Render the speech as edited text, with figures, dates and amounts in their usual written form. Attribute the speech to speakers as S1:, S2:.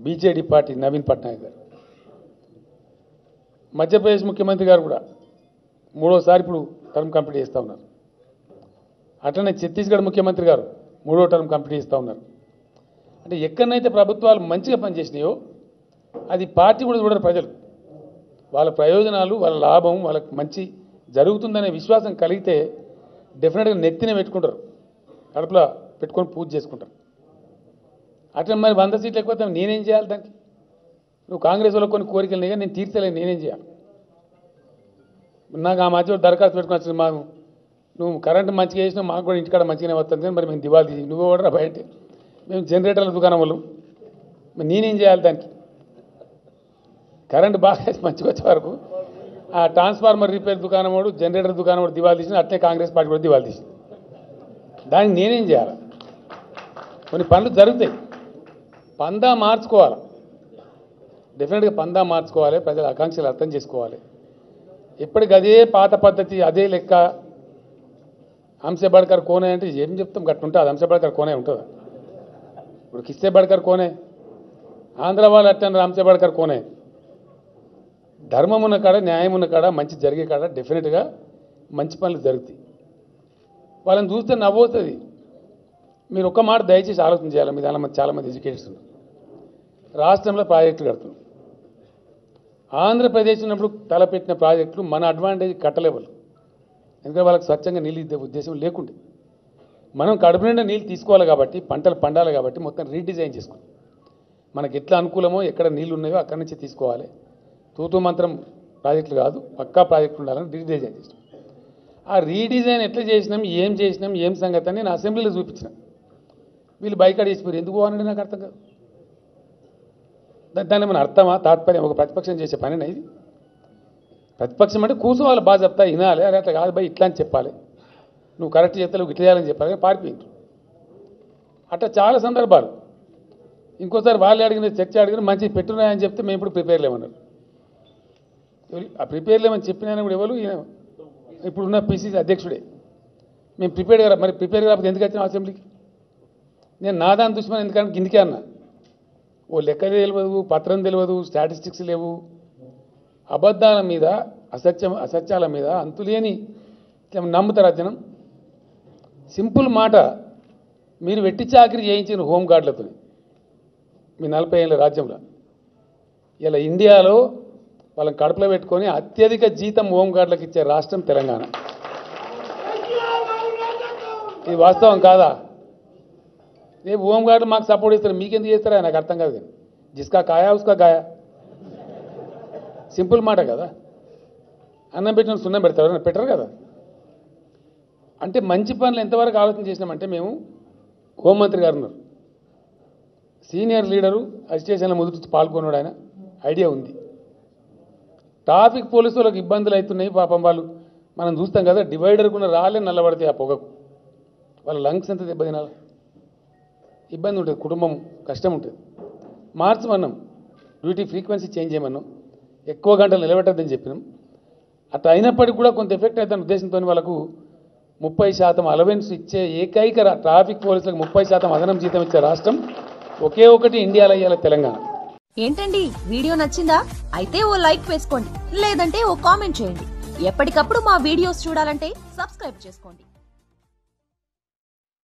S1: BJD party Naveen Patnaik గారు, మధ్యప్రదేశ్ ముఖ్యమంత్రి గారు కూడా మూడోసారి ఇప్పుడు టర్మ్ కంప్లీట్ చేస్తూ ఉన్నారు. అట్లనే ఛత్తీస్గఢ్ ముఖ్యమంత్రి గారు మూడో టర్మ్ కంప్లీట్ చేస్తూ ఉన్నారు. అంటే ఎక్కడనైతే ప్రభుత్వాలు మంచిగా పనిచేసినాయో అది పార్టీ కూడా చూడరు ప్రజలు. వాళ్ళ ప్రయోజనాలు, వాళ్ళ లాభం, వాళ్ళకి మంచి జరుగుతుందనే విశ్వాసం కలిగితే డెఫినెట్గా నెత్తిన పెట్టుకుంటారు, కడుపులో పెట్టుకొని పూజ చేసుకుంటారు. అట్లా మరి 100 సీట్లు ఎక్కువ నేనేం చేయాలి? దానికి నువ్వు కాంగ్రెస్ వాళ్ళకి కొన్ని కోరికలు ఉన్నాయి, నేను తీర్చలేను, నేనేం చేయాలి? నాకు ఆ మధ్య దరఖాస్తు పెట్టుకుని వచ్చింది, మాకు నువ్వు కరెంటు మంచిగా చేసినా మాకు కూడా ఇంటికాడ మంచిగానే వస్తుంది, మరి మేము దివాళీ తీసి నువ్వు కూడా బయట మేము జనరేటర్ల దుకాణం వాళ్ళు, మరి నేనేం చేయాలి? దానికి కరెంటు బాగా మంచిగా వచ్చే వరకు ఆ ట్రాన్స్ఫార్మర్ రిపేర్ దుకాణం వాడు, జనరేటర్ దుకాణం వాడు దివాళీ తీసిన, అట్లే కాంగ్రెస్ పార్టీ కూడా దివాళీ తీసింది. దానికి నేనేం చేయాలి? కొన్ని పనులు జరుగుతాయి, పందా మార్చుకోవాలి, డెఫినెట్గా పందా మార్చుకోవాలి, ప్రజల ఆకాంక్షలు అర్థం చేసుకోవాలి. ఎప్పటికి అదే పాత పద్ధతి, అదే లెక్క, హంసే బడ్కర్ కోనే అంటే ఏం చెప్తాం? గట్టు ఉంటుంది, హంసే బడ్కర్ కోనే ఉంటుందా? ఇప్పుడు కిస్తే బడ్కర్ కోనే, ఆంధ్ర వాళ్ళు అట్టన్నారు హంసే బడ్కర్ కోనే. ధర్మం ఉన్న కాడ, న్యాయం ఉన్న కాడ, మంచి జరిగే కాడ డెఫినెట్గా మంచి పనులు జరుగుతాయి. వాళ్ళని చూస్తే నవ్వుతుంది. మీరు ఒక్క మాట దయచేసి ఆలోచన చేయాలి. మీ దానిలో చాలామంది ఎడ్యుకేటర్స్ ఉన్నారు, రాష్ట్రంలో ప్రాజెక్టులు కడుతున్నారు. ఆంధ్రప్రదేశ్ ఉన్నప్పుడు తలపెట్టిన ప్రాజెక్టులు మన అడ్వాంటేజ్ కట్టలేవలు, ఎందుకంటే వాళ్ళకి స్వచ్ఛంగా నీళ్ళు ఇద్దే ఉద్దేశం లేకుండే. మనం కడుపు నిండా నీళ్ళు తీసుకోవాలి కాబట్టి, పంటలు పండాలి కాబట్టి మొత్తం రీడిజైన్ చేసుకున్నాం. మనకి ఎట్లా అనుకూలమో, ఎక్కడ నీళ్ళు ఉన్నాయో అక్కడి నుంచి తీసుకోవాలి. తూతూ మంత్రం ప్రాజెక్టులు కాదు, పక్కా ప్రాజెక్టులు ఉండాలని రీడిజైన్ చేసినాం. ఆ రీడిజైన్ ఎట్లా చేసినాం, ఏం సంగతి అని నేను అసెంబ్లీలో చూపించిన. వీళ్ళు బైకాట్ చేసిపోయారు. ఎందుకు అనండి నాకు అర్థం కాదు. దాన్ని ఏమైనా అర్థమా, తాత్పర్యం? ఒక ప్రతిపక్షం చేసే పనినా ఇది? ప్రతిపక్షం అంటే కూర్చోవాలి, బాగా చెప్తా వినాలి. అరే అట్లా కాదు భయ్, ఇట్లా అని చెప్పాలి, నువ్వు కరెక్ట్ చేస్తావు, ఇట్లా చేయాలని చెప్పాలి, కానీ పారిపోయింది. అట్లా చాలా సందర్భాలు. ఇంకోసారి వాళ్ళు అడిగిన చర్చ అడిగిన మంచి పెట్టున్నాయని చెప్తే మేము ఇప్పుడు ప్రిపేర్ లేమన్నారు. ఆ ప్రిపేర్ లేమని చెప్పినా కూడా ఎవరు, ఇప్పుడున్న పిసిసి అధ్యక్షుడే. మేము ప్రిపేర్ కదా, మరి ప్రిపేర్ కాకపోతే ఎందుకు వచ్చినాం అసెంబ్లీకి? నేను నాదాన్ని దుష్మని ఎందుకంటే కిందికే అన్నా. ఓ లెక్క తెలియదు, పత్రం తెలియదు, స్టాటిస్టిక్స్ లేవు, అబద్ధాల మీద, అసత్యాల మీద అంతులేని నమ్ముతారా జనం? సింపుల్ మాట, మీరు వెట్టి చాకరీ చేయించిన హోంగార్డులతో మీ 40 ఏళ్ళ రాజ్యంలో, ఇలా ఇండియాలో వాళ్ళని కడుపులో పెట్టుకొని అత్యధిక జీతం హోంగార్డులకు ఇచ్చే రాష్ట్రం తెలంగాణ. ఇది వాస్తవం కాదా? రేపు హోంగార్డులు మాకు సపోర్ట్ చేస్తారు, మీకెందుకు చేస్తారా నాకు అర్థం కాదు. కానీ జిస్కా కాయా ఉస్కా గాయా, సింపుల్ మాట కదా. అన్నం పెట్టిన సున్నం పెడతారు, పెట్టరు కదా. అంటే మంచి పనులు ఎంతవరకు ఆలోచన చేసినామంటే, మేము హోంమంత్రి గారు ఉన్నారు, సీనియర్ లీడరు, అజిటేషన్లో మొదటి పాల్గొన్నాడు, ఆయన ఐడియా ఉంది. ట్రాఫిక్ పోలీసు వాళ్ళకి ఇబ్బందులు అవుతున్నాయి పాపం. వాళ్ళు మనం చూస్తాం కదా, డివైడర్ కూడా రాలే నల్లబడితే ఆ పొగకు వాళ్ళ లంగ్స్ ఎంత దెబ్బతినాలి, ఇబ్బంది ఉంటుంది, కుటుంబం కష్టం ఉంటుంది. మార్చమన్నాం, డ్యూటీ ఫ్రీక్వెన్సీ చేంజ్ చేయమన్నాం, ఎక్కువ గంటలు నిలబెట్టద్దని చెప్పినాం. అట్లా అయినప్పటికీ కూడా కొంత ఎఫెక్ట్ అవుతున్న ఉద్దేశంతో వాళ్ళకు 30% అలవెన్స్ ఇచ్చే ఏకైక ట్రాఫిక్ పోలీసులకు 30% అదనం జీతం ఇచ్చే రాష్ట్రం ఒకే ఒకటి ఇండియాలో ఇయ్యాల తెలంగాణ.
S2: ఏంటండి, వీడియో నచ్చిందా? అయితే ఓ లైక్ వేసుకోండి, లేదంటే ఓ కామెంట్ చేయండి. ఎప్పటికప్పుడు మా వీడియోస్ చూడాలంటే సబ్స్క్రైబ్ చేసుకోండి.